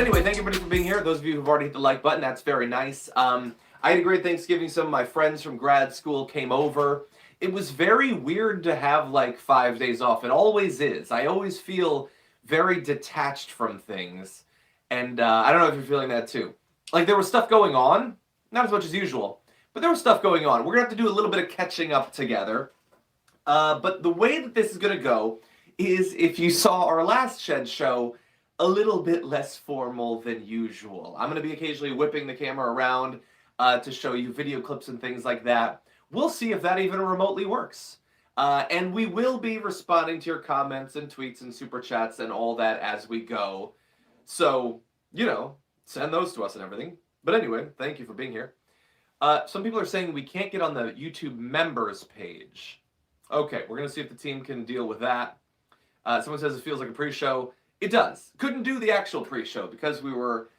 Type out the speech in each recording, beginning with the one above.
anyway, thank you everybody for being here. Those of you who've already hit the like button, that's very nice. I had a great Thanksgiving. Some of my friends from grad school came over. It was very weird to have like 5 days off. It always is. I always feel very detached from things. And I don't know if you're feeling that too. Like there was stuff going on, not as much as usual, but there was stuff going on. We're going to have to do a little bit of catching up together. But the way that this is going to go is, if you saw our last Shed show, a little bit less formal than usual. I'm going to be occasionally whipping the camera around to show you video clips and things like that. We'll see if that even remotely works. And we will be responding to your comments and tweets and super chats and all that as we go. So, you know, send those to us and everything. But anyway, thank you for being here. Some people are saying we can't get on the YouTube members page. Okay, we're going to see if the team can deal with that. Someone says it feels like a pre-show. It does. Couldn't do the actual pre-show because we were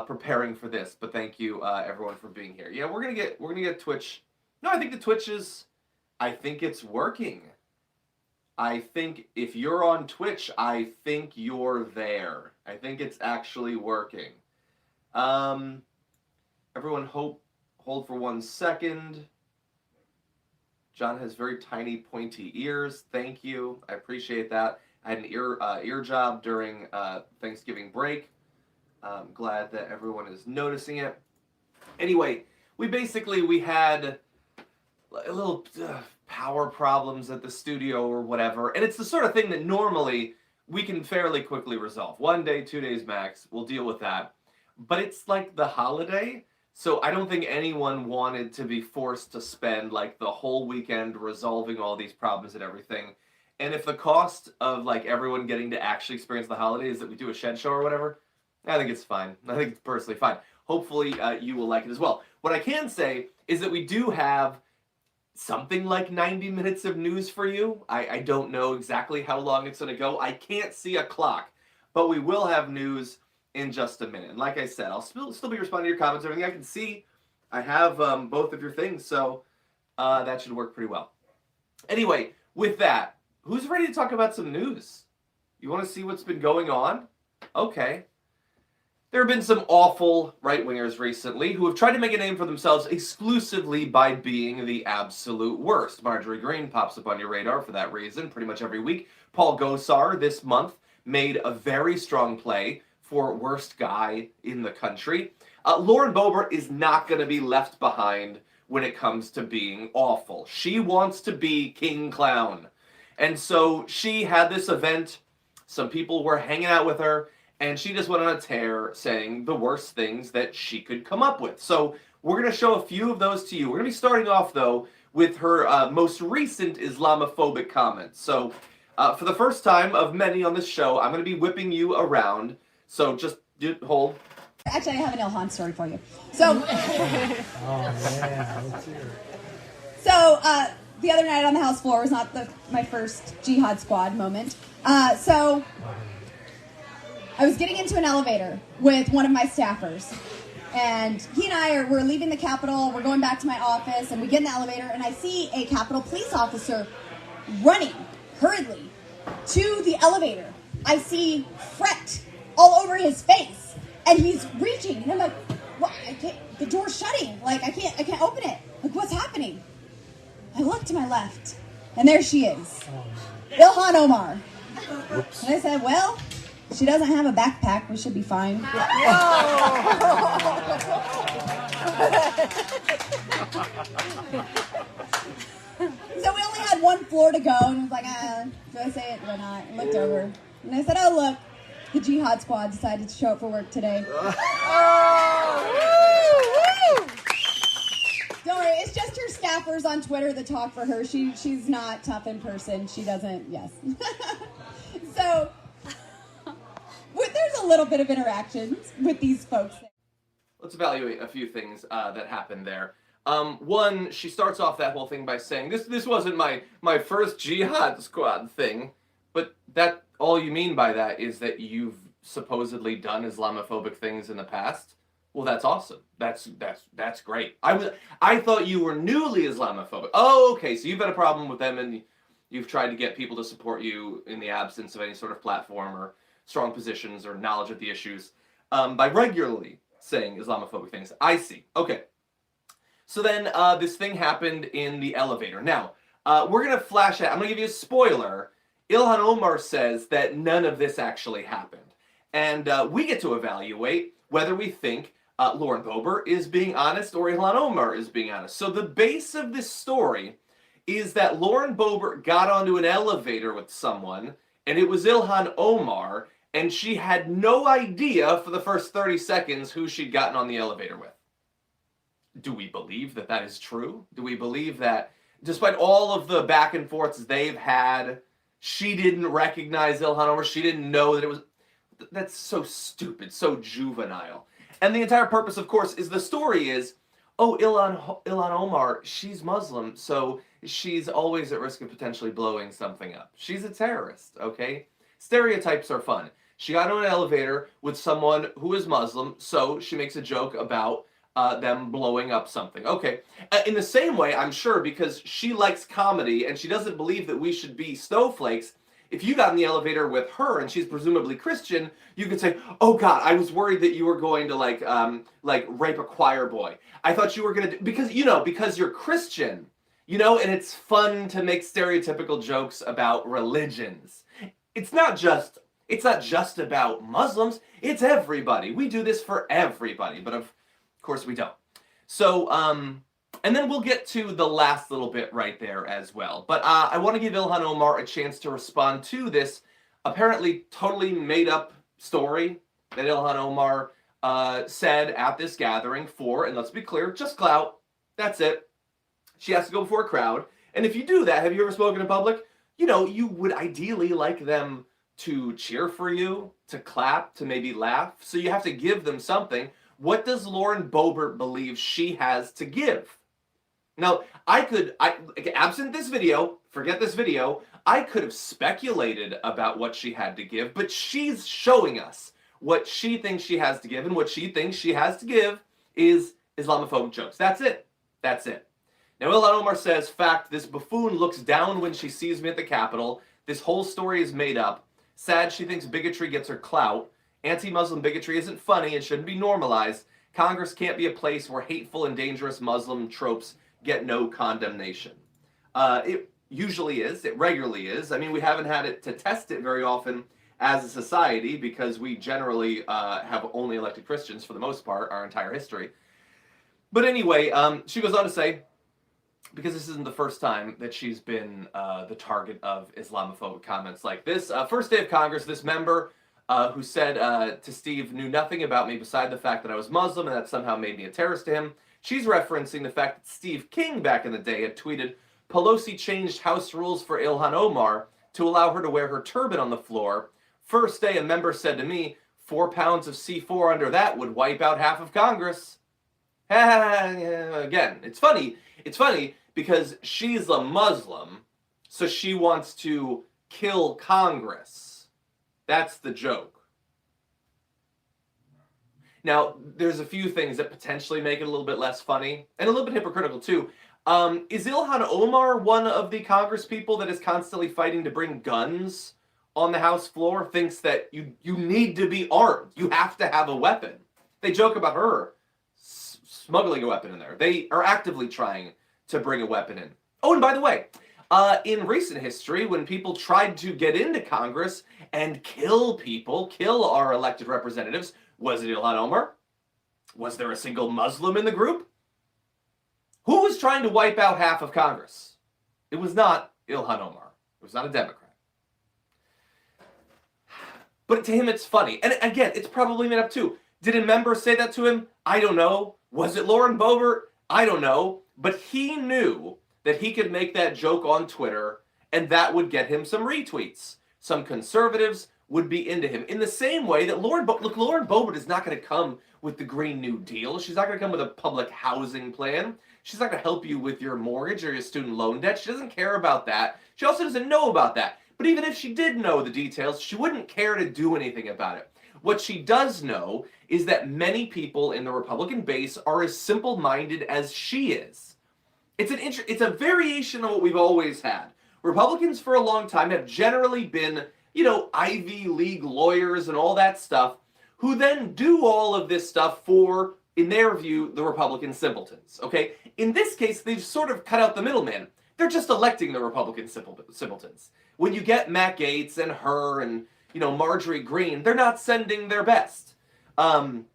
preparing for this. But thank you, everyone, for being here. Yeah, we're gonna get Twitch. No, I think the Twitch is. I think it's working. I think if you're on Twitch, I think you're there. I think it's actually working. Everyone, hold for 1 second. John has very tiny, pointy ears. Thank you. I appreciate that. I had an ear job during Thanksgiving break. I'm glad that everyone is noticing it. Anyway, we had a little power problems at the studio or whatever, and it's the sort of thing that normally we can fairly quickly resolve. 1 day, 2 days max, we'll deal with that. But it's like the holiday, so I don't think anyone wanted to be forced to spend like the whole weekend resolving all these problems and everything. And if the cost of like everyone getting to actually experience the holiday is that we do a Shed show or whatever, I think it's fine. I think it's personally fine. Hopefully you will like it as well. What I can say is that we do have something like 90 minutes of news for you. I don't know exactly how long it's going to go. I can't see a clock, but we will have news in just a minute. And like I said, I'll still be responding to your comments, everything I can see. I have both of your things, so that should work pretty well. Anyway, with that, who's ready to talk about some news? You want to see what's been going on? Okay. There have been some awful right-wingers recently who have tried to make a name for themselves exclusively by being the absolute worst. Marjorie Greene pops up on your radar for that reason pretty much every week. Paul Gosar this month made a very strong play for worst guy in the country. Lauren Boebert is not going to be left behind when it comes to being awful. She wants to be King Clown. And so she had this event, some people were hanging out with her, and she just went on a tear saying the worst things that she could come up with. So we're going to show a few of those to you. We're going to be starting off, though, with her most recent Islamaphobic comments. So for the first time of many on this show, I'm going to be whipping you around. So just hold. Actually, I have an Ilhan story for you. So, the other night on the House floor was not my first Jihad Squad moment. So I was getting into an elevator with one of my staffers, and he and I we're leaving the Capitol. We're going back to my office, and we get in the elevator, and I see a Capitol police officer running hurriedly to the elevator. I see fret all over his face, and he's reaching, and I'm like, "What? I can't. The door's shutting. Like I can't open it. Like what's happening?" I look to my left, and there she is, Ilhan Omar. Oops. And I said, "Well, she doesn't have a backpack. We should be fine." So we only had one floor to go, and I was like, do I say it? Do I not? I looked over, and I said, "Oh, look, the Jihad Squad decided to show up for work today." Don't worry, it's just her staffers on Twitter that talk for her. She's not tough in person. She doesn't, yes. So, there's a little bit of interactions with these folks. Let's evaluate a few things that happened there. One, she starts off that whole thing by saying, this wasn't my first Jihad Squad thing, but that all you mean by that is that you've supposedly done Islamophobic things in the past? Well, that's awesome. That's great. I thought you were newly Islamophobic. Oh, okay, so you've had a problem with them and you've tried to get people to support you in the absence of any sort of platform or strong positions or knowledge of the issues. by regularly saying Islamophobic things. I see. Okay. So then this thing happened in the elevator. Now, we're going to flash out. I'm going to give you a spoiler. Ilhan Omar says that none of this actually happened. And we get to evaluate whether we think Lauren Boebert is being honest or Ilhan Omar is being honest. So the base of this story is that Lauren Boebert got onto an elevator with someone, and it was Ilhan Omar, and she had no idea for the first 30 seconds who she'd gotten on the elevator with. Do we believe that that is true? Do we believe that despite all of the back and forths they've had, she didn't recognize Ilhan Omar, she didn't know that it was... That's so stupid, so juvenile. And the entire purpose, of course, is the story is, oh, Ilhan Omar, she's Muslim, so she's always at risk of potentially blowing something up. She's a terrorist, okay? Stereotypes are fun. She got on an elevator with someone who is Muslim, so she makes a joke about them blowing up something. Okay, in the same way, I'm sure, because she likes comedy and she doesn't believe that we should be snowflakes, if you got in the elevator with her and she's presumably Christian, you could say, oh God, I was worried that you were going to like rape a choir boy. I thought you were going to, because you're Christian, and it's fun to make stereotypical jokes about religions. It's not just about Muslims, it's everybody. We do this for everybody, but of course we don't. So, and then we'll get to the last little bit right there as well. But I want to give Ilhan Omar a chance to respond to this apparently totally made up story that Ilhan Omar said at this gathering for, and let's be clear, just clout. That's it. She has to go before a crowd. And if you do that, have you ever spoken in public? You would ideally like them to cheer for you, to clap, to maybe laugh. So you have to give them something. What does Lauren Boebert believe she has to give? Now, absent this video, forget this video, I could have speculated about what she had to give, but she's showing us what she thinks she has to give, and what she thinks she has to give is Islamophobic jokes. That's it. That's it. Now, Ilhan Omar says, fact, this buffoon looks down when she sees me at the Capitol. This whole story is made up. Sad she thinks bigotry gets her clout. Anti-Muslim bigotry isn't funny and shouldn't be normalized. Congress can't be a place where hateful and dangerous Muslim tropes get no condemnation. It usually is. It regularly is. I mean, we haven't had it to test it very often as a society because we generally have only elected Christians for the most part, our entire history. But anyway, she goes on to say, because this isn't the first time that she's been the target of Islamophobic comments like this. First day of Congress, this member who said to Steve knew nothing about me beside the fact that I was Muslim and that somehow made me a terrorist to him. She's referencing the fact that Steve King back in the day had tweeted, Pelosi changed House rules for Ilhan Omar to allow her to wear her turban on the floor. First day, a member said to me, 4 pounds of C4 under that would wipe out half of Congress. Again, it's funny. It's funny because she's a Muslim, so she wants to kill Congress. That's the joke. Now, there's a few things that potentially make it a little bit less funny, and a little bit hypocritical too. Is Ilhan Omar one of the Congress people that is constantly fighting to bring guns on the House floor, thinks that you need to be armed, you have to have a weapon? They joke about her smuggling a weapon in there. They are actively trying to bring a weapon in. Oh, and by the way, in recent history, when people tried to get into Congress and kill our elected representatives, was it Ilhan Omar? Was there a single Muslim in the group? Who was trying to wipe out half of Congress? It was not Ilhan Omar. It was not a Democrat. But to him, it's funny. And again, it's probably made up too. Did a member say that to him? I don't know. Was it Lauren Boebert? I don't know. But he knew that he could make that joke on Twitter and that would get him some retweets. Some conservatives would be into him. In the same way that Lauren Boebert is not going to come with the Green New Deal. She's not going to come with a public housing plan. She's not going to help you with your mortgage or your student loan debt. She doesn't care about that. She also doesn't know about that. But even if she did know the details, she wouldn't care to do anything about it. What she does know is that many people in the Republican base are as simple-minded as she is. It's a variation of what we've always had. Republicans for a long time have generally been, Ivy League lawyers and all that stuff who then do all of this stuff for, in their view, the Republican simpletons, okay? In this case, they've sort of cut out the middleman. They're just electing the Republican simpletons. When you get Matt Gaetz and her and, Marjorie Greene, they're not sending their best. And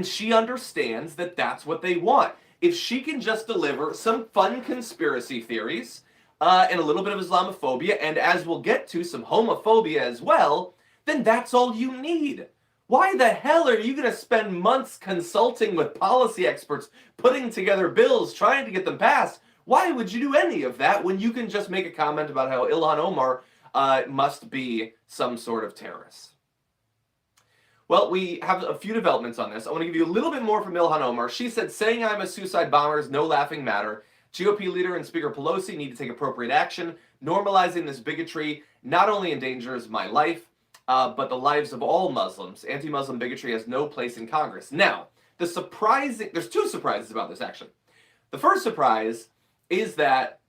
she understands that that's what they want. If she can just deliver some fun conspiracy theories and a little bit of Islamophobia, and as we'll get to, some homophobia as well, then that's all you need. Why the hell are you going to spend months consulting with policy experts, putting together bills, trying to get them passed? Why would you do any of that when you can just make a comment about how Ilhan Omar must be some sort of terrorist? Well, we have a few developments on this. I want to give you a little bit more from Ilhan Omar. She said, saying I'm a suicide bomber is no laughing matter. GOP leader and Speaker Pelosi need to take appropriate action. Normalizing this bigotry not only endangers my life, but the lives of all Muslims. Anti-Muslim bigotry has no place in Congress. Now, there's two surprises about this, actually. The first surprise is that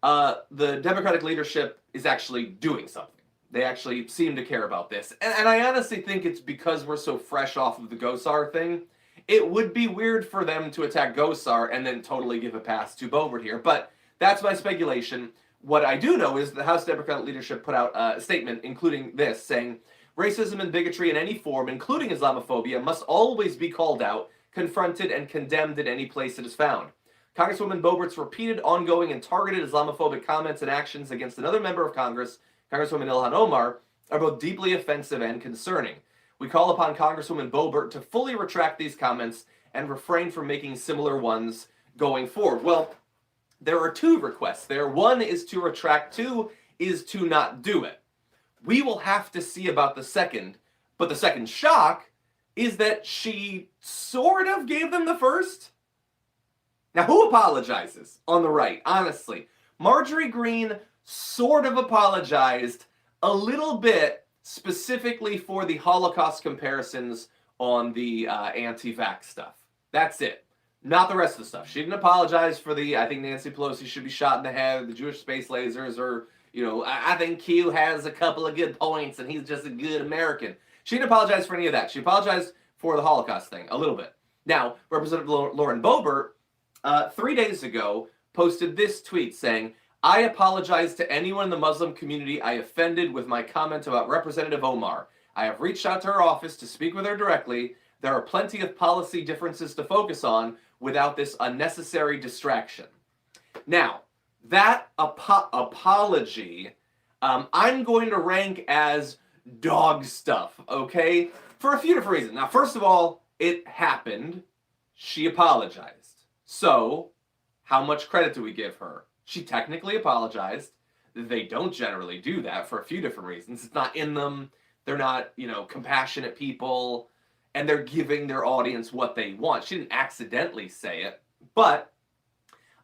the Democratic leadership is actually doing something. They actually seem to care about this. And I honestly think it's because we're so fresh off of the Gosar thing. It would be weird for them to attack Gosar and then totally give a pass to Boebert here. But that's my speculation. What I do know is the House Democratic leadership put out a statement, including this, saying, racism and bigotry in any form, including Islamophobia, must always be called out, confronted, and condemned in any place it is found. Congresswoman Boebert's repeated, ongoing, and targeted Islamophobic comments and actions against another member of Congress, Congresswoman Ilhan Omar, are both deeply offensive and concerning. We call upon Congresswoman Boebert to fully retract these comments and refrain from making similar ones going forward. Well, there are two requests there. One is to retract, two is to not do it. We will have to see about the second, but the second shock is that she sort of gave them the first. Now, who apologizes on the right, honestly? Marjorie Greene sort of apologized a little bit specifically for the Holocaust comparisons on the anti-vax stuff. That's it. Not the rest of the stuff. She didn't apologize for I think Nancy Pelosi should be shot in the head, the Jewish space lasers, or, I think Q has a couple of good points and he's just a good American. She didn't apologize for any of that. She apologized for the Holocaust thing, a little bit. Now, Representative Lauren Boebert, 3 days ago, posted this tweet saying, I apologize to anyone in the Muslim community I offended with my comment about Representative Omar. I have reached out to her office to speak with her directly. There are plenty of policy differences to focus on without this unnecessary distraction. Now, that apology, I'm going to rank as dog stuff, okay? For a few different reasons. Now, first of all, it happened. She apologized. So, how much credit do we give her? She technically apologized. They don't generally do that for a few different reasons. It's not in them. They're not, compassionate people. And they're giving their audience what they want. She didn't accidentally say it. But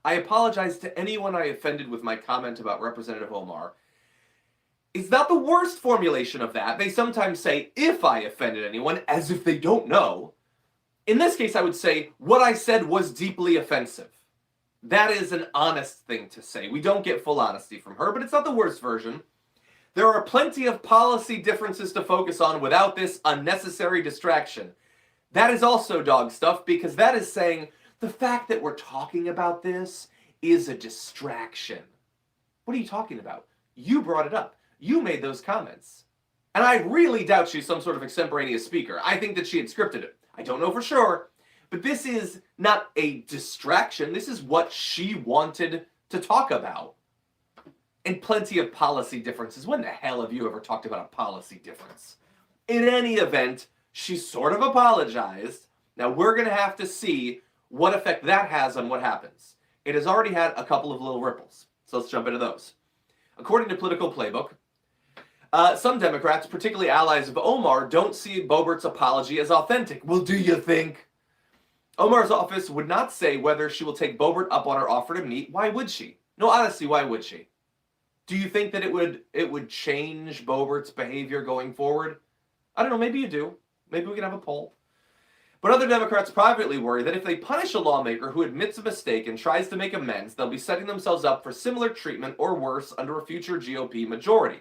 I apologize to anyone I offended with my comment about Representative Omar. It's not the worst formulation of that. They sometimes say, if I offended anyone, as if they don't know. In this case, I would say, what I said was deeply offensive. That is an honest thing to say. We don't get full honesty from her, but it's not the worst version. There are plenty of policy differences to focus on without this unnecessary distraction. That is also dog stuff, because that is saying the fact that we're talking about this is a distraction. What are you talking about? You brought it up. You made those comments. And I really doubt she's some sort of extemporaneous speaker. I think that she had scripted it. I don't know for sure. But this is not a distraction. This is what she wanted to talk about. And plenty of policy differences. When the hell have you ever talked about a policy difference? In any event, she sort of apologized. Now we're going to have to see what effect that has on what happens. It has already had a couple of little ripples. So let's jump into those. According to Political Playbook, some Democrats, particularly allies of Omar, don't see Boebert's apology as authentic. Well, do you think? Omar's office would not say whether she will take Boebert up on her offer to meet. Why would she? No, honestly, why would she? Do you think that it would change Boebert's behavior going forward? I don't know, maybe you do. Maybe we can have a poll. But other Democrats privately worry that if they punish a lawmaker who admits a mistake and tries to make amends, they'll be setting themselves up for similar treatment or worse under a future GOP majority.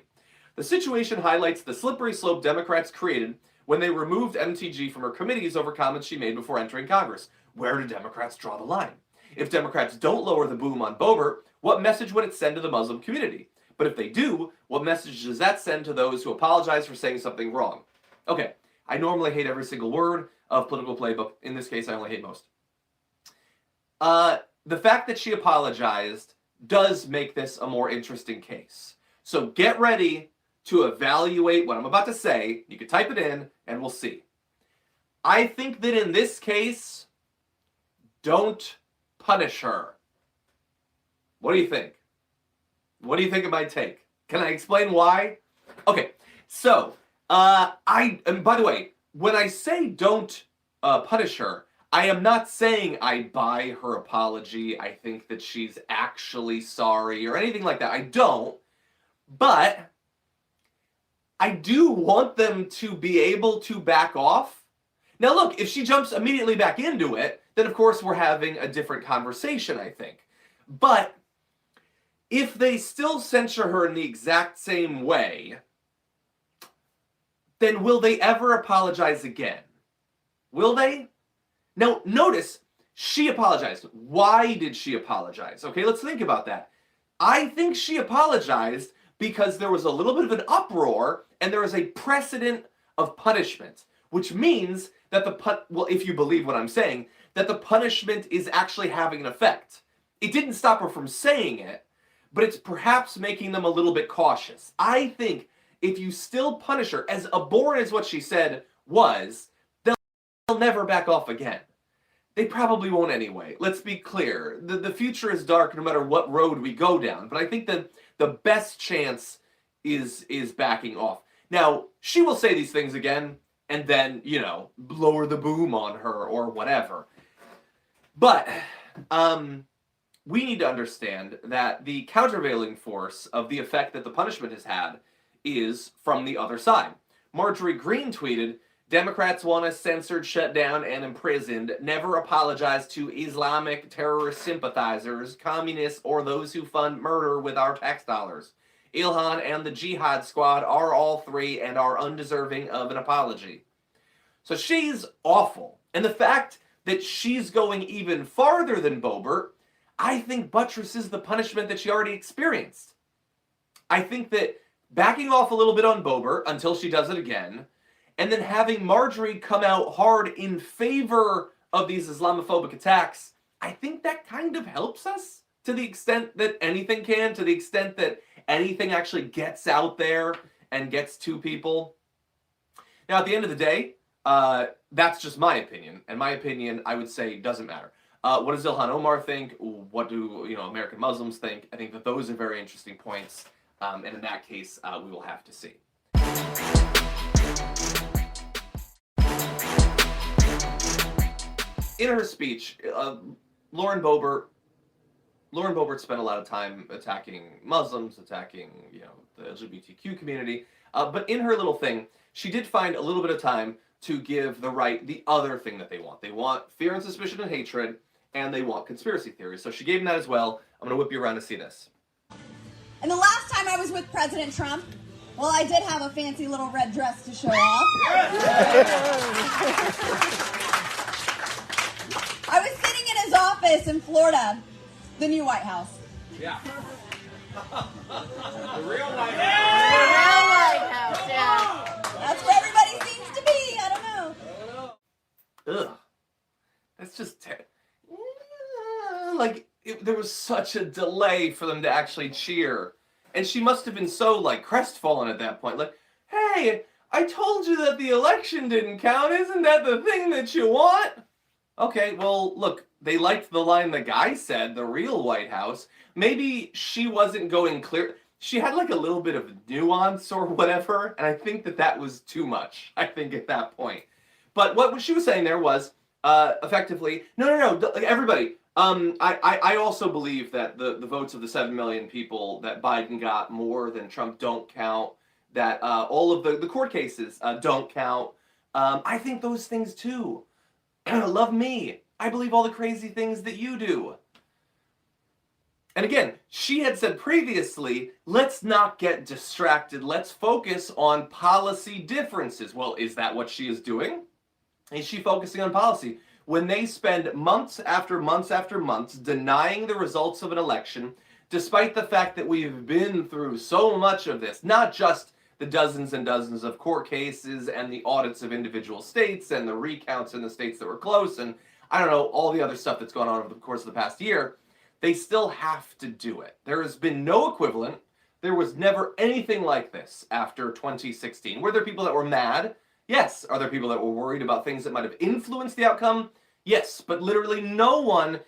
The situation highlights the slippery slope Democrats created when they removed MTG from her committees over comments she made before entering Congress. Where do Democrats draw the line? If Democrats don't lower the boom on Boebert, what message would it send to the Muslim community? But if they do, what message does that send to those who apologize for saying something wrong? Okay, I normally hate every single word of political play, but in this case I only hate most. The fact that she apologized does make this a more interesting case. So get ready to evaluate what I'm about to say. You can type it in and we'll see. I think that in this case, don't punish her. What do you think? What do you think of my take? Can I explain why? Okay, so, and by the way, when I say don't punish her, I am not saying I buy her apology. I think that she's actually sorry or anything like that. I don't. But I do want them to be able to back off. Now look, if she jumps immediately back into it, then of course we're having a different conversation, I think. But if they still censure her in the exact same way, then will they ever apologize again? Will they? Now, notice, she apologized. Why did she apologize? Okay, let's think about that. I think she apologized because there was a little bit of an uproar and there is a precedent of punishment, which means that well, if you believe what I'm saying, that the punishment is actually having an effect. It didn't stop her from saying it, but it's perhaps making them a little bit cautious. I think if you still punish her, as abhorrent as what she said was, they'll never back off again. They probably won't anyway. Let's be clear. The future is dark no matter what road we go down. But I think that the best chance is backing off. Now, she will say these things again and then, you know, lower the boom on her or whatever. But we need to understand that the countervailing force of the effect that the punishment has had is from the other side. Marjorie Greene tweeted, Democrats want us censored, shut down, and imprisoned. Never apologize to Islamic terrorist sympathizers, communists, or those who fund murder with our tax dollars. Ilhan and the Jihad Squad are all three and are undeserving of an apology. So she's awful. And the fact that she's going even farther than Boebert, I think buttresses the punishment that she already experienced. I think that backing off a little bit on Boebert until she does it again, and then having Marjorie come out hard in favor of these Islamophobic attacks, I think that kind of helps us to the extent that anything can, to the extent that anything actually gets out there and gets to people. Now, at the end of the day, that's just my opinion. And my opinion, I would say, doesn't matter. What does Ilhan Omar think? What do American Muslims think? I think that those are very interesting points. And in that case, we will have to see. In her speech, Lauren Boebert spent a lot of time attacking Muslims, attacking the LGBTQ community. But in her little thing, she did find a little bit of time to give the right the other thing that they want. They want fear and suspicion and hatred, and they want conspiracy theories. So she gave them that as well. I'm going to whip you around to see this. And the last time I was with President Trump, well, I did have a fancy little red dress to show off. I was sitting in his office in Florida, the new White House. Yeah. The real White House. Yeah. The real White House, yeah. That's where everybody seems to be. I don't know. Ugh. That's just there was such a delay for them to actually cheer. And she must have been so, crestfallen at that point. Like, hey, I told you that the election didn't count. Isn't that the thing that you want? Okay, well, look, they liked the line the guy said, the real White House. Maybe she wasn't going clear. She had, a little bit of nuance or whatever, and I think that was too much, I think, at that point. But what she was saying there was, effectively, no, everybody, I also believe that the votes of the 7 million people that Biden got more than Trump don't count, that all of the court cases don't count. I think those things too. Love me. I believe all the crazy things that you do. And again, she had said previously, let's not get distracted. Let's focus on policy differences. Well, is that what she is doing? Is she focusing on policy? When they spend months after months after months denying the results of an election, despite the fact that we've been through so much of this, not just the dozens and dozens of court cases and the audits of individual states and the recounts in the states that were close and I don't know, all the other stuff that's gone on over the course of the past year, they still have to do it. There has been no equivalent. There was never anything like this after 2016. Were there people that were mad? Yes. Are there people that were worried about things that might have influenced the outcome? Yes. But literally no one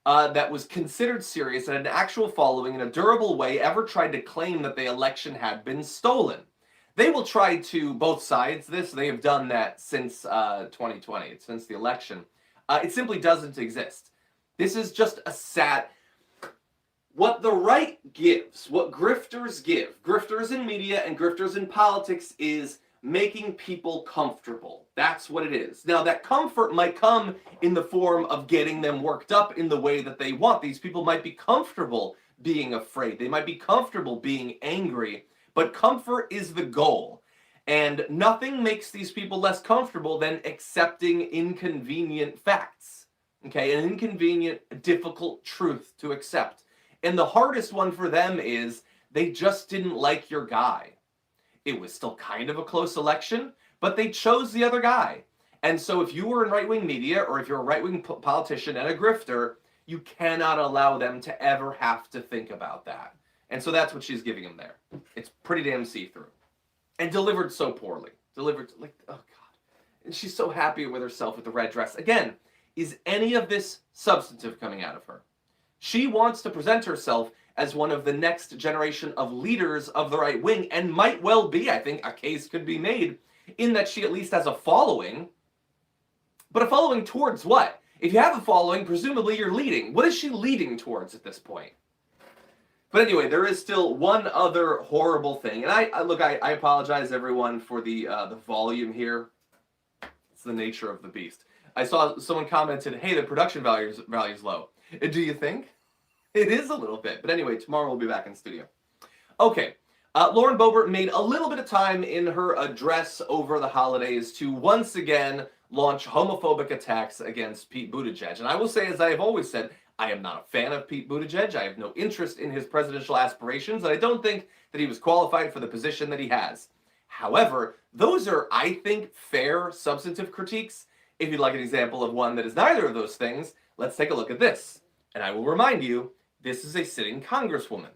that was considered serious and had an actual following in a durable way ever tried to claim that the election had been stolen. They will try to, both sides, they have done that since 2020, since the election. It simply doesn't exist. This is just a what the right gives, what grifters give, grifters in media and grifters in politics, is making people comfortable. That's what it is. Now, that comfort might come in the form of getting them worked up in the way that they want. These people might be comfortable being afraid. They might be comfortable being angry, but comfort is the goal. And nothing makes these people less comfortable than accepting inconvenient facts. Okay, an inconvenient, difficult truth to accept. And the hardest one for them is they just didn't like your guy. It was still kind of a close election, but they chose the other guy. And so if you were in right-wing media or if you're a right-wing politician and a grifter, you cannot allow them to ever have to think about that. And so that's what she's giving them there. It's pretty damn see-through. And delivered so poorly. Delivered, like, oh God. And she's so happy with herself with the red dress. Again, is any of this substantive coming out of her? She wants to present herself as one of the next generation of leaders of the right wing, and might well be, I think, a case could be made, in that she at least has a following. But a following towards what? If you have a following, presumably you're leading. What is she leading towards at this point? But anyway, there is still one other horrible thing. And I apologize, everyone, for the volume here. It's the nature of the beast. I saw someone commented, hey, the production value's low. Do you think? It is a little bit. But anyway, tomorrow we'll be back in studio. Okay. Lauren Boebert made a little bit of time in her address over the holidays to once again launch homophobic attacks against Pete Buttigieg. And I will say, as I have always said, I am not a fan of Pete Buttigieg. I have no interest in his presidential aspirations, and I don't think that he was qualified for the position that he has. However, those are, I think, fair, substantive critiques. If you'd like an example of one that is neither of those things, let's take a look at this. And I will remind you, this is a sitting congresswoman.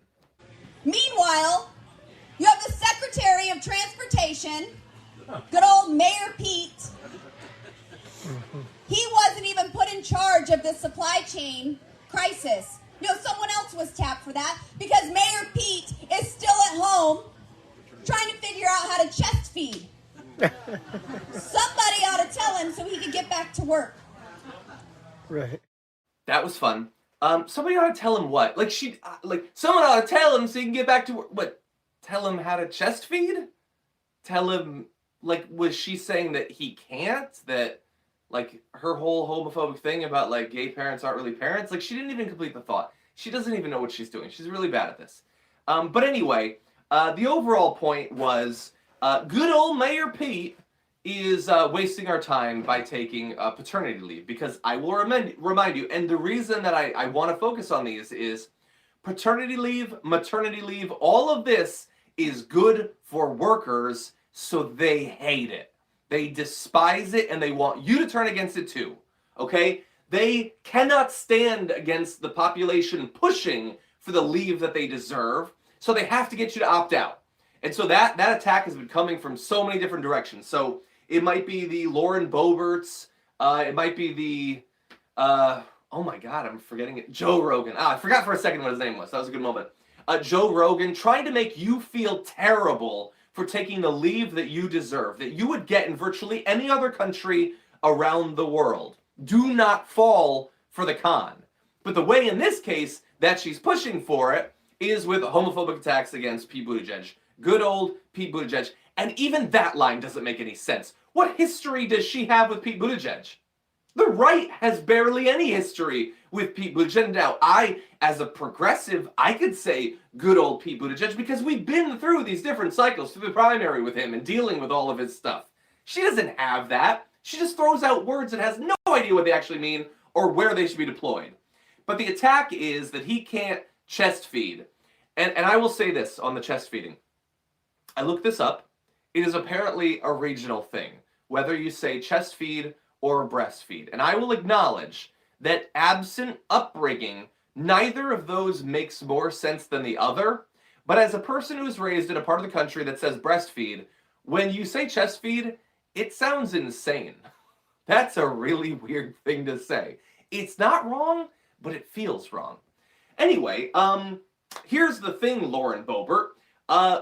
Meanwhile, you have the Secretary of Transportation, good old Mayor Pete. He wasn't even put in charge of the supply chain crisis. No, someone else was tapped for that because Mayor Pete is still at home trying to figure out how to chest feed. Somebody ought to tell him so he could get back to work. Right. That was fun. Somebody ought to tell him what? Someone ought to tell him so he can get back to work. What? Tell him how to chest feed? Tell him, was she saying that he can't? That, her whole homophobic thing about, gay parents aren't really parents? She didn't even complete the thought. She doesn't even know what she's doing. She's really bad at this. But anyway, the overall point was, good old Mayor Pete is wasting our time by taking paternity leave, because I will remind you, and the reason that I want to focus on these is paternity leave, maternity leave, all of this is good for workers, so they hate it. They despise it, and they want you to turn against it too, okay? They cannot stand against the population pushing for the leave that they deserve, so they have to get you to opt out. And so that attack has been coming from so many different directions. So it might be the Lauren Boeberts. It might be the, oh my God, I'm forgetting it. Joe Rogan. I forgot for a second what his name was. That was a good moment. Joe Rogan trying to make you feel terrible for taking the leave that you deserve, that you would get in virtually any other country around the world. Do not fall for the con. But the way in this case that she's pushing for it is with homophobic attacks against Pete Buttigieg. Good old Pete Buttigieg. And even that line doesn't make any sense. What history does she have with Pete Buttigieg? The right has barely any history with Pete Buttigieg. Now, I, as a progressive, I could say good old Pete Buttigieg because we've been through these different cycles through the primary with him and dealing with all of his stuff. She doesn't have that. She just throws out words and has no idea what they actually mean or where they should be deployed. But the attack is that he can't chest feed. And I will say this on the chest feeding. I looked this up. It is apparently a regional thing, whether you say chest feed or breastfeed. And I will acknowledge that absent upbringing, neither of those makes more sense than the other. But as a person who's raised in a part of the country that says breastfeed, when you say chest feed, it sounds insane. That's a really weird thing to say. It's not wrong, but it feels wrong. Anyway, here's the thing, Lauren Boebert.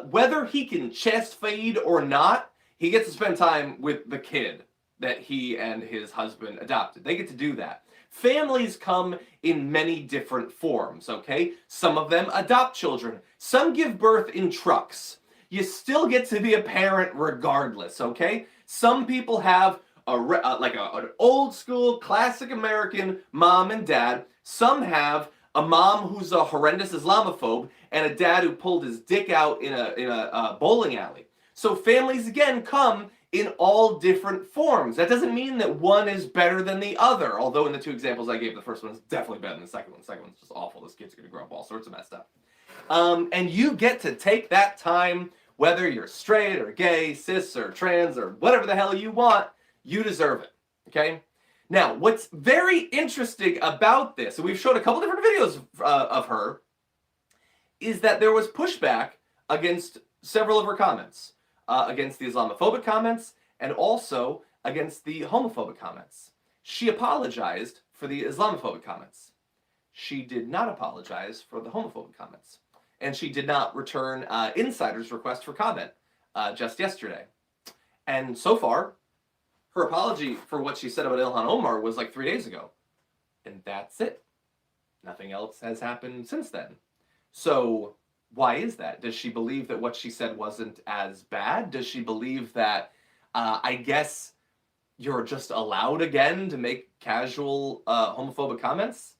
Whether he can chest feed or not, he gets to spend time with the kid that he and his husband adopted. They get to do that. Families come in many different forms, okay? Some of them adopt children. Some give birth in trucks. You still get to be a parent regardless, okay? Some people have an old school, classic American mom and dad. Some have a mom who's a horrendous Islamaphobe and a dad who pulled his dick out in a bowling alley. So families, again, come in all different forms. That doesn't mean that one is better than the other, although in the two examples I gave, the first one is definitely better than the second one. The second one's just awful. This kid's going to grow up all sorts of messed up. And you get to take that time, whether you're straight or gay, cis or trans or whatever the hell you want, you deserve it, okay? Now, what's very interesting about this, and we've showed a couple different videos of her, is that there was pushback against several of her comments, against the Islamophobic comments and also against the homophobic comments. She apologized for the Islamophobic comments. She did not apologize for the homophobic comments. And she did not return Insider's request for comment just yesterday. And so far, her apology for what she said about Ilhan Omar was like 3 days ago. And that's it. Nothing else has happened since then. So why is that? Does she believe that what she said wasn't as bad? Does she believe that, I guess, you're just allowed again to make casual homophobic comments?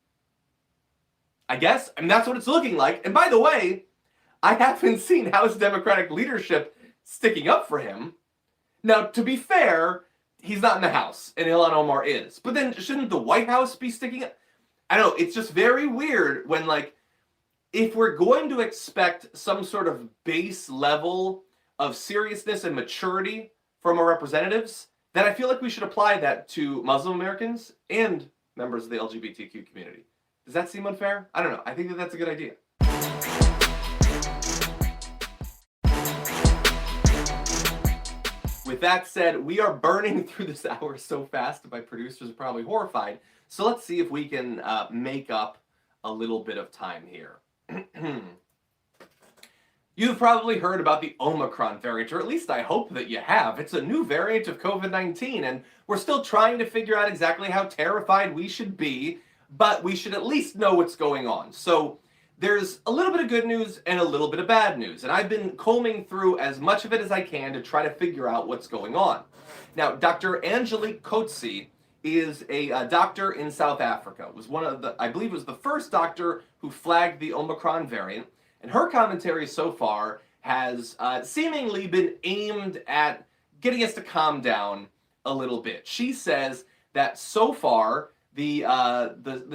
I guess. I mean, that's what it's looking like. And by the way, I haven't seen House Democratic leadership sticking up for him. Now, to be fair, he's not in the House, and Ilhan Omar is. But then shouldn't the White House be sticking up? I don't know. It's just very weird when, like, if we're going to expect some sort of base level of seriousness and maturity from our representatives, then I feel like we should apply that to Muslim Americans and members of the LGBTQ community. Does that seem unfair? I don't know. I think that that's a good idea. With that said, we are burning through this hour so fast that my producers are probably horrified. So let's see if we can make up a little bit of time here. You've probably heard about the Omicron variant, or at least I hope that you have. It's a new variant of COVID-19, and we're still trying to figure out exactly how terrified we should be, but we should at least know what's going on. So there's a little bit of good news and a little bit of bad news, and I've been combing through as much of it as I can to try to figure out what's going on. Now, Dr. Angelique Coetzee is a doctor in South Africa. Was one of the, I believe, was the first doctor who flagged the Omicron variant, and her commentary so far has seemingly been aimed at getting us to calm down a little bit. She says that so far the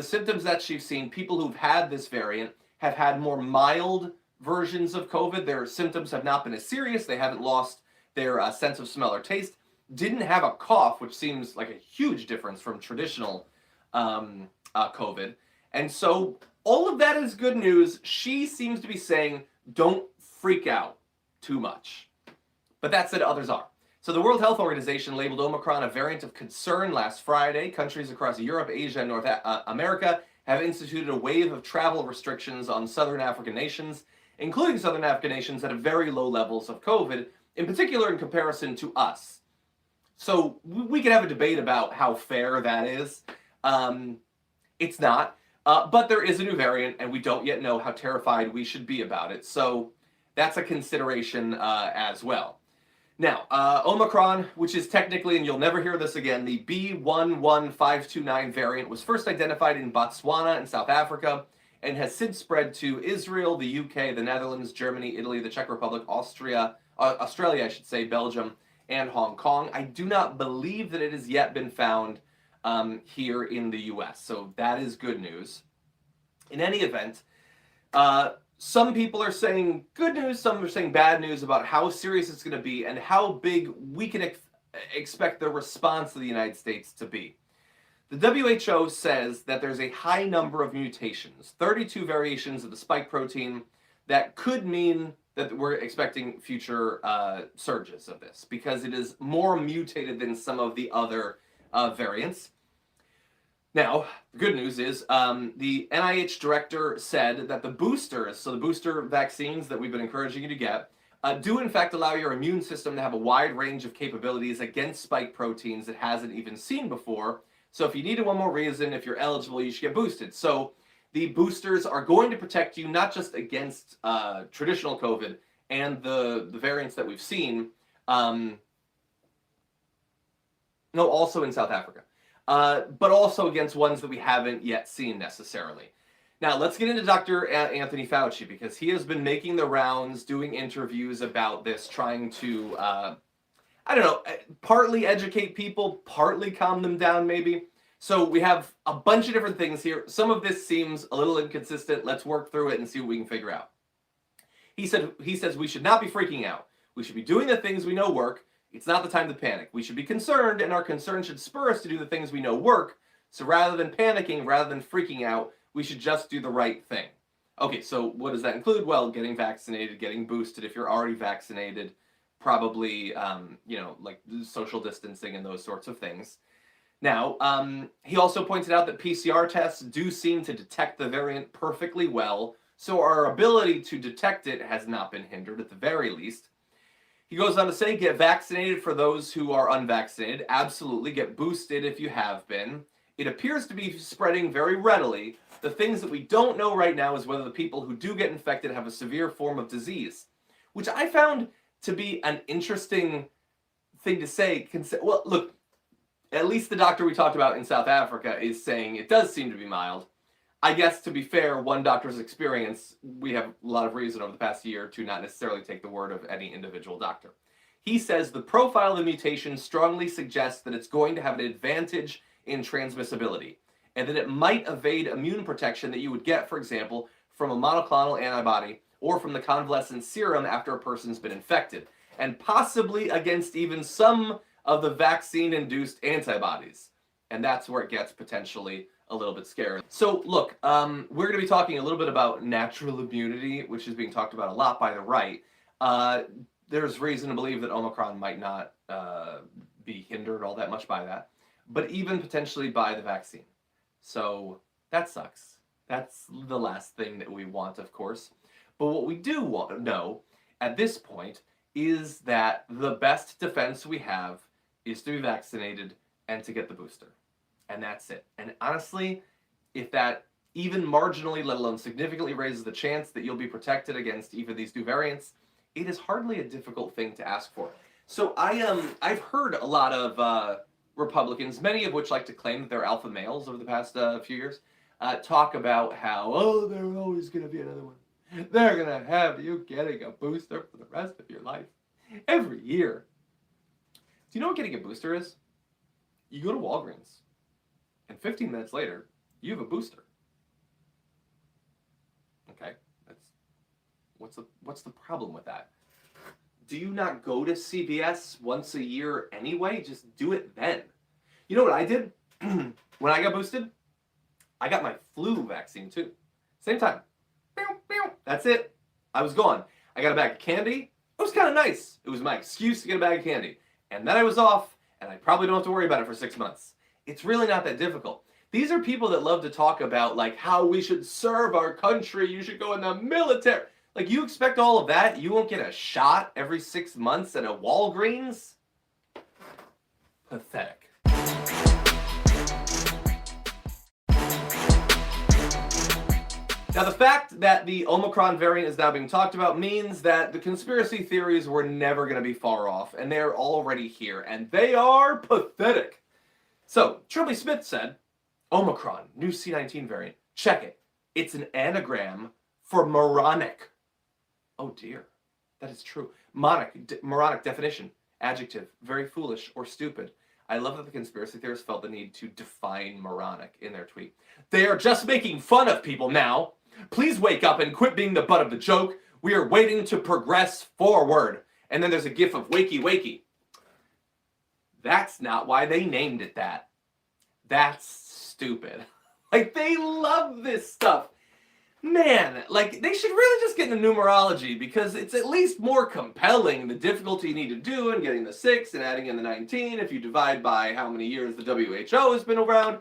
symptoms that she's seen, people who've had this variant have had more mild versions of COVID. Their symptoms have not been as serious. They haven't lost their sense of smell or taste. Didn't have a cough, which seems like a huge difference from traditional COVID. And so all of that is good news. She seems to be saying, don't freak out too much. But that said, others are. So the World Health Organization labeled Omicron a variant of concern last Friday. Countries across Europe, Asia, and North America have instituted a wave of travel restrictions on southern African nations, including southern African nations that have very low levels of COVID, in particular in comparison to us. So we can have a debate about how fair that is. It's not. But there is a new variant, and we don't yet know how terrified we should be about it. So that's a consideration as well. Now, Omicron, which is technically, and you'll never hear this again, the B11529 variant was first identified in Botswana and South Africa and has since spread to Israel, the UK, the Netherlands, Germany, Italy, the Czech Republic, Australia, I should say, Belgium, and Hong Kong. I do not believe that it has yet been found here in the US, so that is good news. In any event, some people are saying good news, some are saying bad news about how serious it's going to be and how big we can expect the response of the United States to be. The WHO says that there's a high number of mutations, 32 variations of the spike protein, that could mean that we're expecting future surges of this because it is more mutated than some of the other variants. Now, the good news is the NIH director said that the boosters, so the booster vaccines that we've been encouraging you to get, do in fact allow your immune system to have a wide range of capabilities against spike proteins it hasn't even seen before. So if you needed one more reason, if you're eligible, you should get boosted. So the boosters are going to protect you not just against traditional COVID and the variants that we've seen, also in South Africa. But also against ones that we haven't yet seen necessarily. Now, let's get into Dr. Anthony Fauci, because he has been making the rounds, doing interviews about this, trying to, partly educate people, partly calm them down, maybe. So we have a bunch of different things here. Some of this seems a little inconsistent. Let's work through it and see what we can figure out. He says we should not be freaking out. We should be doing the things we know work. It's not the time to panic. We should be concerned, and our concern should spur us to do the things we know work. So rather than panicking, rather than freaking out, we should just do the right thing. Okay, so what does that include? Well, getting vaccinated, getting boosted if you're already vaccinated, probably, like social distancing and those sorts of things. Now, he also pointed out that PCR tests do seem to detect the variant perfectly well, so our ability to detect it has not been hindered at the very least. He goes on to say, get vaccinated for those who are unvaccinated. Absolutely, get boosted if you have been. It appears to be spreading very readily. The things that we don't know right now is whether the people who do get infected have a severe form of disease, which I found to be an interesting thing to say. Well, look, at least the doctor we talked about in South Africa is saying it does seem to be mild. I guess, to be fair, one doctor's experience, we have a lot of reason over the past year to not necessarily take the word of any individual doctor. He says the profile of the mutation strongly suggests that it's going to have an advantage in transmissibility, and that it might evade immune protection that you would get, for example, from a monoclonal antibody or from the convalescent serum after a person's been infected, and possibly against even some of the vaccine-induced antibodies. And that's where it gets potentially a little bit scary. So look, we're going to be talking a little bit about natural immunity, which is being talked about a lot by the right. There's reason to believe that Omicron might not be hindered all that much by that, but even potentially by the vaccine. So that sucks. That's the last thing that we want, of course. But what we do want to know at this point is that the best defense we have is to be vaccinated and to get the booster. And that's it. And honestly, if that even marginally, let alone significantly, raises the chance that you'll be protected against even these new variants, it is hardly a difficult thing to ask for. So I've heard a lot of Republicans, many of which like to claim that they're alpha males over the past few years, talk about how, there's always going to be another one. They're going to have you getting a booster for the rest of your life. Every year. Do you know what getting a booster is? You go to Walgreens, and 15 minutes later, you have a booster. Okay, what's the problem with that? Do you not go to CVS once a year anyway? Just do it then. You know what I did? When I got boosted, I got my flu vaccine too. Same time. That's it. I was gone. I got a bag of candy. It was kind of nice. It was my excuse to get a bag of candy. And then I was off, and I probably don't have to worry about it for 6 months. It's really not that difficult. These are people that love to talk about like how we should serve our country. You should go in the military. Like, you expect all of that? You won't get a shot every 6 months at a Walgreens? Pathetic. Now, the fact that the Omicron variant is now being talked about means that the conspiracy theories were never going to be far off, and they're already here, and they are pathetic. So, Trilby Smith said, Omicron, new C19 variant, check it. It's an anagram for moronic. Oh dear, that is true. Moronic definition, adjective, very foolish or stupid. I love that the conspiracy theorists felt the need to define moronic in their tweet. They are just making fun of people now. Please wake up and quit being the butt of the joke. We are waiting to progress forward. And then there's a gif of wakey wakey. That's not why they named it that. That's stupid. Like, they love this stuff. Man, like, they should really just get into numerology because it's at least more compelling, the difficulty you need to do in getting the 6 and adding in the 19 if you divide by how many years the WHO has been around.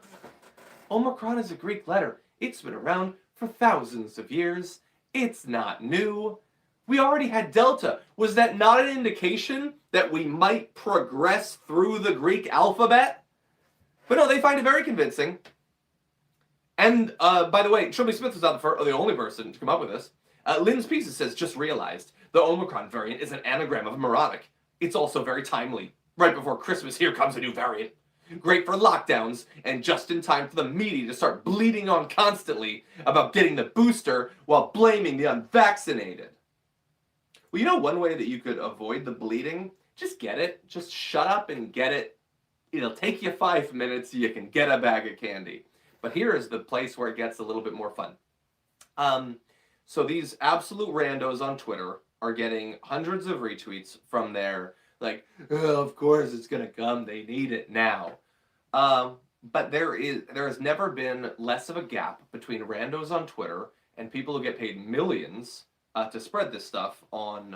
Omicron is a Greek letter. It's been around for thousands of years. It's not new. We already had Delta. Was that not an indication that we might progress through the Greek alphabet? But no, they find it very convincing. And, by the way, Trilby Smith was not the only person to come up with this. Lynn's Pieces says, just realized the Omicron variant is an anagram of moronic. It's also very timely. Right before Christmas, here comes a new variant. Great for lockdowns, and just in time for the media to start bleeding on constantly about getting the booster while blaming the unvaccinated. Well, you know one way that you could avoid the bleeding? Just get it. Just shut up and get it. It'll take you 5 minutes. You can get a bag of candy. But here is the place where it gets a little bit more fun. So these absolute randos on Twitter are getting hundreds of retweets from their, like, oh, of course it's going to come. They need it now. But there has never been less of a gap between randos on Twitter and people who get paid millions to spread this stuff on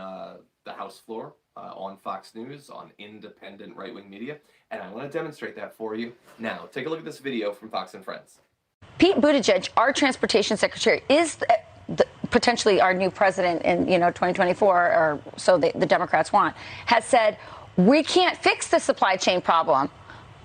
the House floor, on Fox News, on independent right-wing media. And I want to demonstrate that for you now. Take a look at this video from Fox and Friends. Pete Buttigieg, our transportation secretary, is potentially our new president in 2024, or so the Democrats want, has said we can't fix the supply chain problem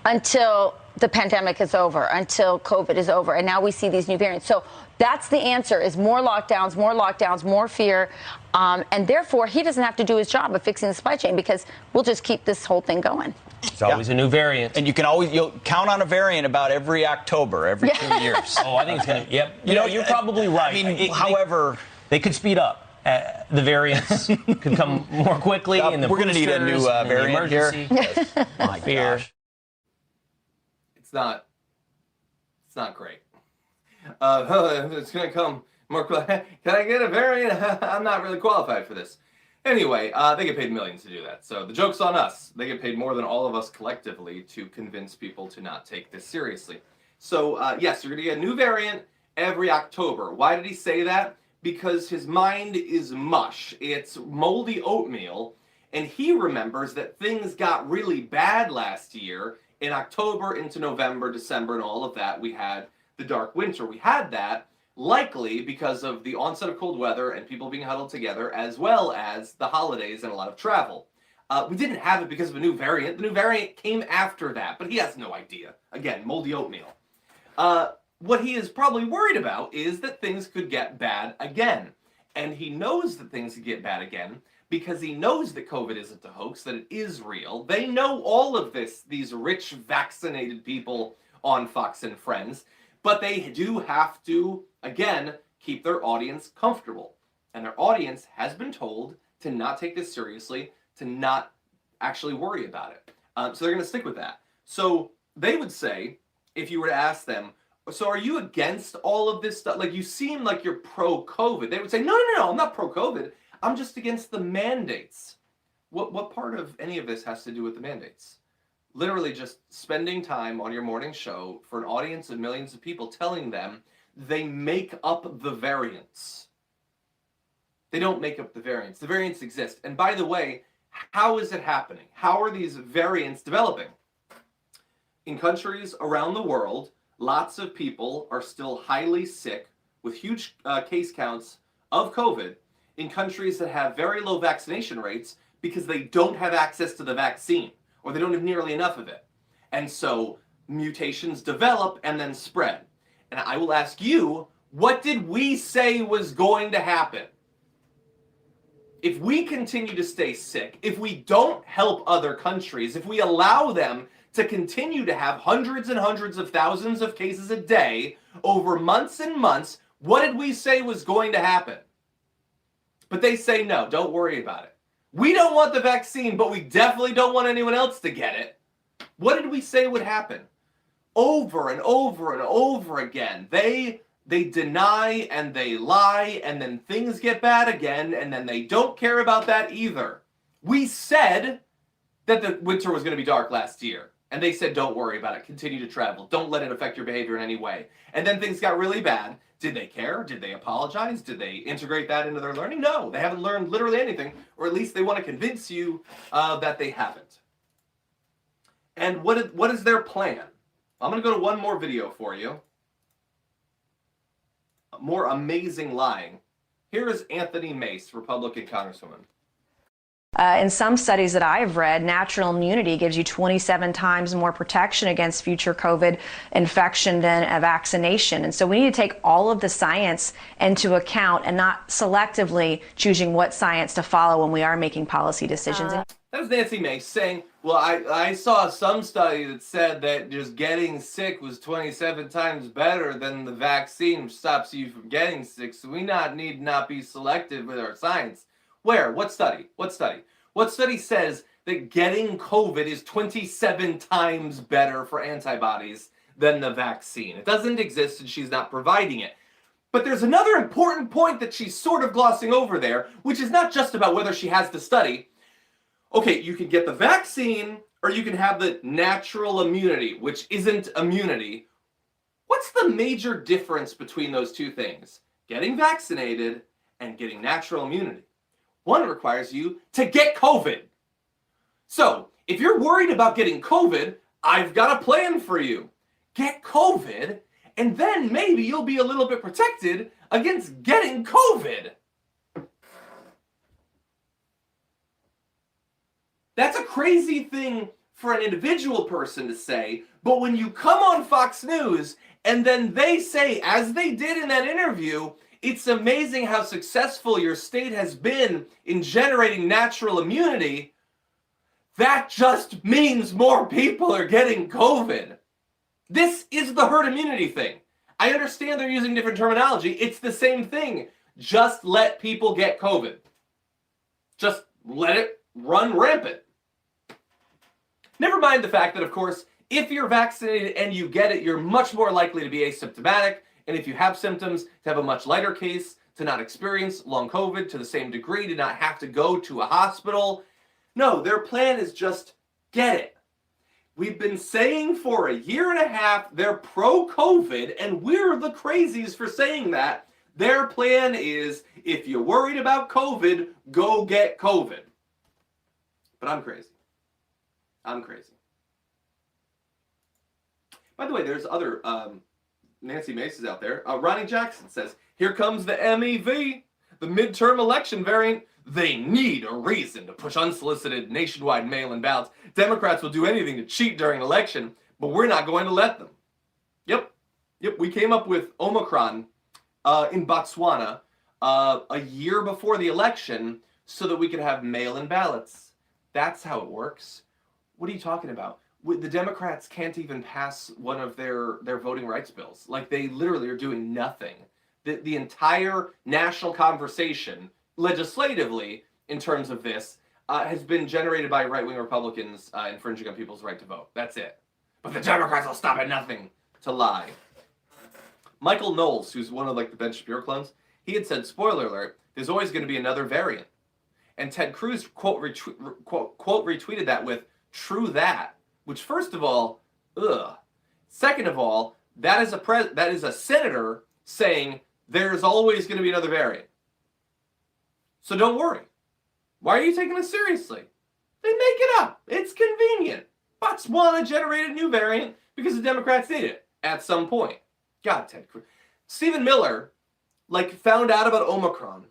until the pandemic is over, until COVID is over. And now we see these new variants. So that's the answer, is more lockdowns, more fear. And therefore, he doesn't have to do his job of fixing the supply chain because we'll just keep this whole thing going. It's always a new variant. And you'll count on a variant about every October, every 2 years. Oh, I think it's going to, yep. You're probably right. I mean, however... They could speed up. The variants could come more quickly. We're going to need a new variant here. Yes. My gosh. It's not great. It's going to come more quickly. Can I get a variant? I'm not really qualified for this. Anyway, they get paid millions to do that. So the joke's on us. They get paid more than all of us collectively to convince people to not take this seriously. So, yes, you're going to get a new variant every October. Why did he say that? Because his mind is mush. It's moldy oatmeal. And he remembers that things got really bad last year. In October into November, December, and all of that, we had the dark winter. We had that likely because of the onset of cold weather and people being huddled together, as well as the holidays and a lot of travel. We didn't have it because of a new variant. The new variant came after that, but he has no idea. Again, moldy oatmeal. What he is probably worried about is that things could get bad again. And he knows that things could get bad again because he knows that COVID isn't a hoax, that it is real. They know all of this, these rich, vaccinated people on Fox and Friends, but they do have to, again, keep their audience comfortable. And their audience has been told to not take this seriously, to not actually worry about it. So they're going to stick with that. So they would say, if you were to ask them, so are you against all of this stuff? Like, you seem like you're pro-COVID. They would say, no, I'm not pro-COVID. I'm just against the mandates. What part of any of this has to do with the mandates? Literally just spending time on your morning show for an audience of millions of people telling them they make up the variants. They don't make up the variants. The variants exist. And by the way, how is it happening? How are these variants developing? In countries around the world, lots of people are still highly sick with huge case counts of COVID in countries that have very low vaccination rates because they don't have access to the vaccine or they don't have nearly enough of it. And so mutations develop and then spread. And I will ask you, What did we say was going to happen? If we continue to stay sick, if we don't help other countries, if we allow them to continue to have hundreds and hundreds of thousands of cases a day over months and months, what did we say was going to happen? But they say no, don't worry about it. We don't want the vaccine, but we definitely don't want anyone else to get it. What did we say would happen? Over and over and over again, they deny and they lie, and then things get bad again, and then they don't care about that either. We said that the winter was going to be dark last year, and they said don't worry about it, continue to travel, don't let it affect your behavior in any way. And then things got really bad. Did they care? Did they apologize? Did they integrate that into their learning? No, they haven't learned literally anything, or at least they want to convince you that they haven't. And what is their plan? I'm going to go to one more video for you. More amazing lying. Here is Anthony Mace, Republican Congresswoman. In some studies that I've read, natural immunity gives you 27 times more protection against future COVID infection than a vaccination. And so we need to take all of the science into account and not selectively choosing what science to follow when we are making policy decisions. That was Nancy Mace saying, well, I saw some study that said that just getting sick was 27 times better than the vaccine, which stops you from getting sick, so we need not be selective with our science. Where? What study? What study? What study says that getting COVID is 27 times better for antibodies than the vaccine? It doesn't exist, and she's not providing it. But there's another important point that she's sort of glossing over there, which is not just about whether she has the study. Okay, you can get the vaccine, or you can have the natural immunity, which isn't immunity. What's the major difference between those two things? Getting vaccinated and getting natural immunity. One requires you to get COVID. So, if you're worried about getting COVID, I've got a plan for you. Get COVID, and then maybe you'll be a little bit protected against getting COVID. That's a crazy thing for an individual person to say, but when you come on Fox News and then they say, as they did in that interview, it's amazing how successful your state has been in generating natural immunity, that just means more people are getting COVID. This is the herd immunity thing. I understand they're using different terminology. It's the same thing. Just let people get COVID. Just let it run rampant. Never mind the fact that, of course, if you're vaccinated and you get it, you're much more likely to be asymptomatic, and if you have symptoms, to have a much lighter case, to not experience long COVID to the same degree, to not have to go to a hospital. No, their plan is just get it. We've been saying for a year and a half they're pro-COVID, and we're the crazies for saying that. Their plan is, if you're worried about COVID, go get COVID. But I'm crazy. I'm crazy. By the way, there's other Nancy Mace's out there. Ronnie Jackson says, here comes the MEV, the midterm election variant. They need a reason to push unsolicited nationwide mail-in ballots. Democrats will do anything to cheat during an election, but we're not going to let them. Yep, we came up with Omicron in Botswana a year before the election so that we could have mail-in ballots. That's how it works. What are you talking about? The Democrats can't even pass one of their voting rights bills. Like, they literally are doing nothing. The entire national conversation, legislatively, in terms of this, has been generated by right-wing Republicans infringing on people's right to vote. That's it. But the Democrats will stop at nothing to lie. Michael Knowles, who's one of the Ben Shapiro clones, he had said, spoiler alert, there's always going to be another variant. And Ted Cruz quote retweeted that with, true that, which first of all, ugh. Second of all, that is a senator saying there's always going to be another variant. So don't worry. Why are you taking this seriously? They make it up. It's convenient. Botswana generated a new variant because the Democrats need it at some point. God, Ted Cruz. Stephen Miller, found out about Omicron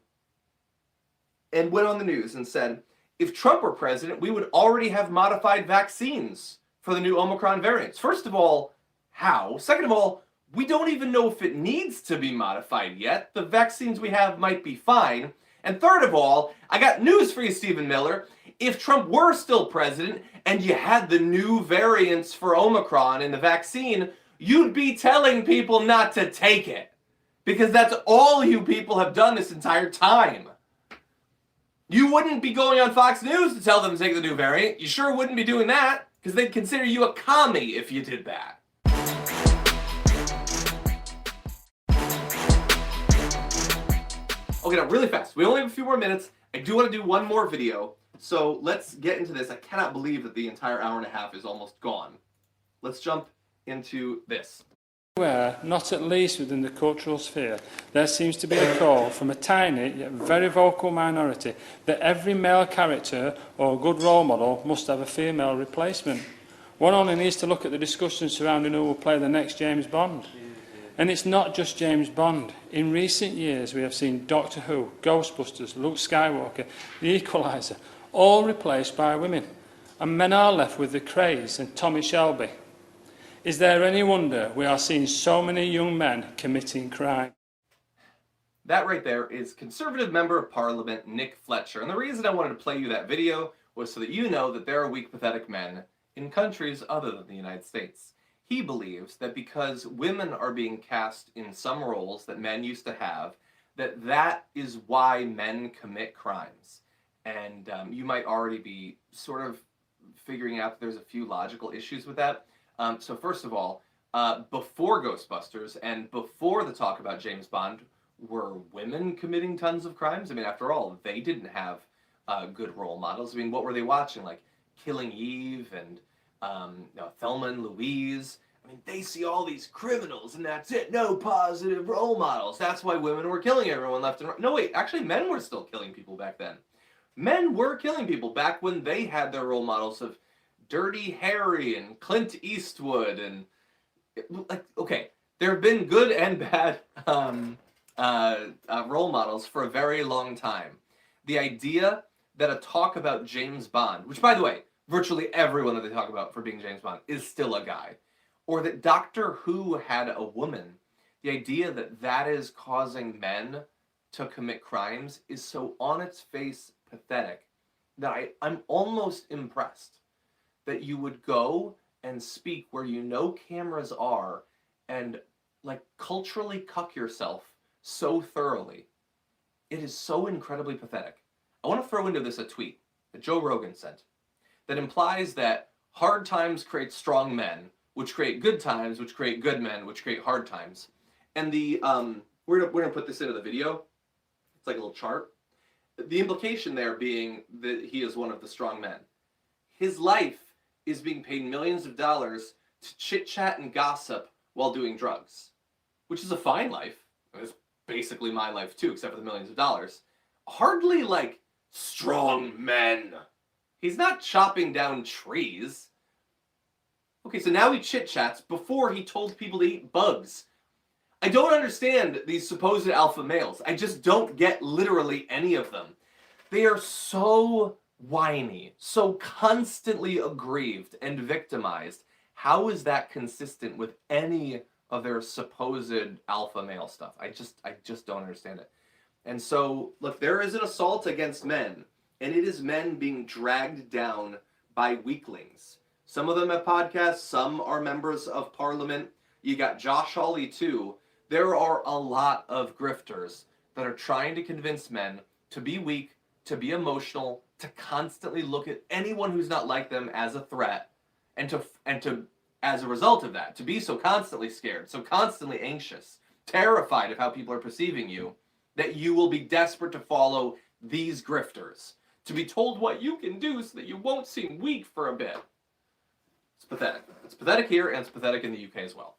and went on the news and said, if Trump were president, we would already have modified vaccines for the new Omicron variants. First of all, how? Second of all, We don't even know if it needs to be modified yet. The vaccines we have might be fine. And third of all, I got news for you, Stephen Miller. If Trump were still president and you had the new variants for Omicron in the vaccine, you'd be telling people not to take it. Because that's all you people have done this entire time. You wouldn't be going on Fox News to tell them to take the new variant. You sure wouldn't be doing that, because they'd consider you a commie if you did that. Okay, now really fast. We only have a few more minutes. I do want to do one more video, so let's get into this. I cannot believe that the entire hour and a half is almost gone. Let's jump into this. Where, not at least within the cultural sphere, there seems to be a call from a tiny yet very vocal minority that every male character or good role model must have a female replacement. One only needs to look at the discussion surrounding who will play the next James Bond. And it's not just James Bond. In recent years, we have seen Doctor Who, Ghostbusters, Luke Skywalker, The Equalizer, all replaced by women. And men are left with the Craze and Tommy Shelby. Is there any wonder we are seeing so many young men committing crime? That right there is Conservative Member of Parliament Nick Fletcher. And the reason I wanted to play you that video was so that you know that there are weak, pathetic men in countries other than the United States. He believes that because women are being cast in some roles that men used to have, that is why men commit crimes. And you might already be sort of figuring out that there's a few logical issues with that. So first of all, before Ghostbusters and before the talk about James Bond, were women committing tons of crimes? I mean, after all, they didn't have good role models. I mean, what were they watching? Like Killing Eve and Thelma and Louise. I mean, they see all these criminals and that's it. No positive role models. That's why women were killing everyone left and right. No, wait, actually men were still killing people back then. Men were killing people back when they had their role models of Dirty Harry and Clint Eastwood and, like, okay, there have been good and bad role models for a very long time. The idea that a talk about James Bond, which by the way, virtually everyone that they talk about for being James Bond is still a guy, or that Doctor Who had a woman, the idea that that is causing men to commit crimes is so on its face pathetic that I'm almost impressed that you would go and speak where you know cameras are and like culturally cuck yourself so thoroughly. It is so incredibly pathetic. I want to throw into this a tweet that Joe Rogan sent that implies that hard times create strong men, which create good times, which create good men, which create hard times. And the we're gonna put this into the video. It's like a little chart. The implication there being that he is one of the strong men. His life is being paid millions of dollars to chit-chat and gossip while doing drugs, which is a fine life. It's basically my life too, except for the millions of dollars. Hardly like strong men. He's not chopping down trees. Okay, so now he chit-chats before he told people to eat bugs. I don't understand these supposed alpha males. I just don't get literally any of them. They are so whiny, so constantly aggrieved and victimized. How is that consistent with any of their supposed alpha male stuff? I just don't understand it. And so, look, there is an assault against men, and it is men being dragged down by weaklings. Some of them have podcasts, some are members of parliament. You got Josh Hawley too. There are a lot of grifters that are trying to convince men to be weak, to be emotional, to constantly look at anyone who's not like them as a threat, and to as a result of that, to be so constantly scared, so constantly anxious, terrified of how people are perceiving you, that you will be desperate to follow these grifters, to be told what you can do so that you won't seem weak for a bit. It's pathetic. It's pathetic here, and it's pathetic in the UK as well.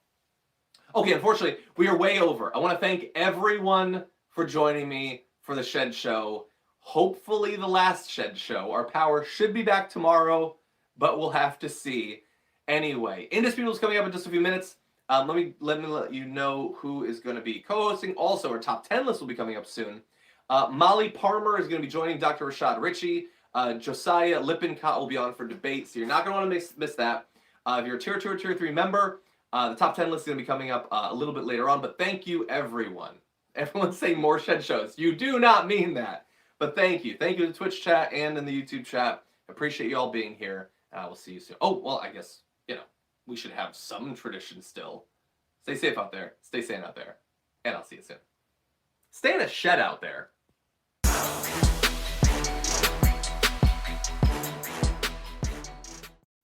Okay, unfortunately, we are way over. I want to thank everyone for joining me for the Shed Show. Hopefully the last Shed Show. Our power should be back tomorrow, but we'll have to see. Anyway, Indisputable is coming up in just a few minutes. Let me let you know who is going to be co-hosting. Also, our top 10 list will be coming up soon. Molly Parmer is going to be joining Dr. Rashad Ritchie. Josiah Lippincott will be on for debate, so you're not going to want to miss that. If you're a Tier 2 or Tier 3 member, The top 10 list is going to be coming up a little bit later on, but thank you, everyone. Everyone's saying more Shed shows. You do not mean that, but thank you. Thank you to the Twitch chat and in the YouTube chat. Appreciate you all being here. We'll see you soon. Oh, well, I guess, we should have some tradition still. Stay safe out there. Stay sane out there. And I'll see you soon. Stay in a shed out there.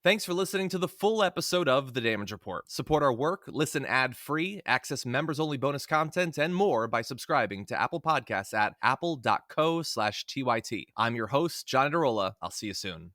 Thanks for listening to the full episode of The Damage Report. Support our work, listen ad-free, access members-only bonus content, and more by subscribing to Apple Podcasts at apple.co/TYT. I'm your host, John Adarola. I'll see you soon.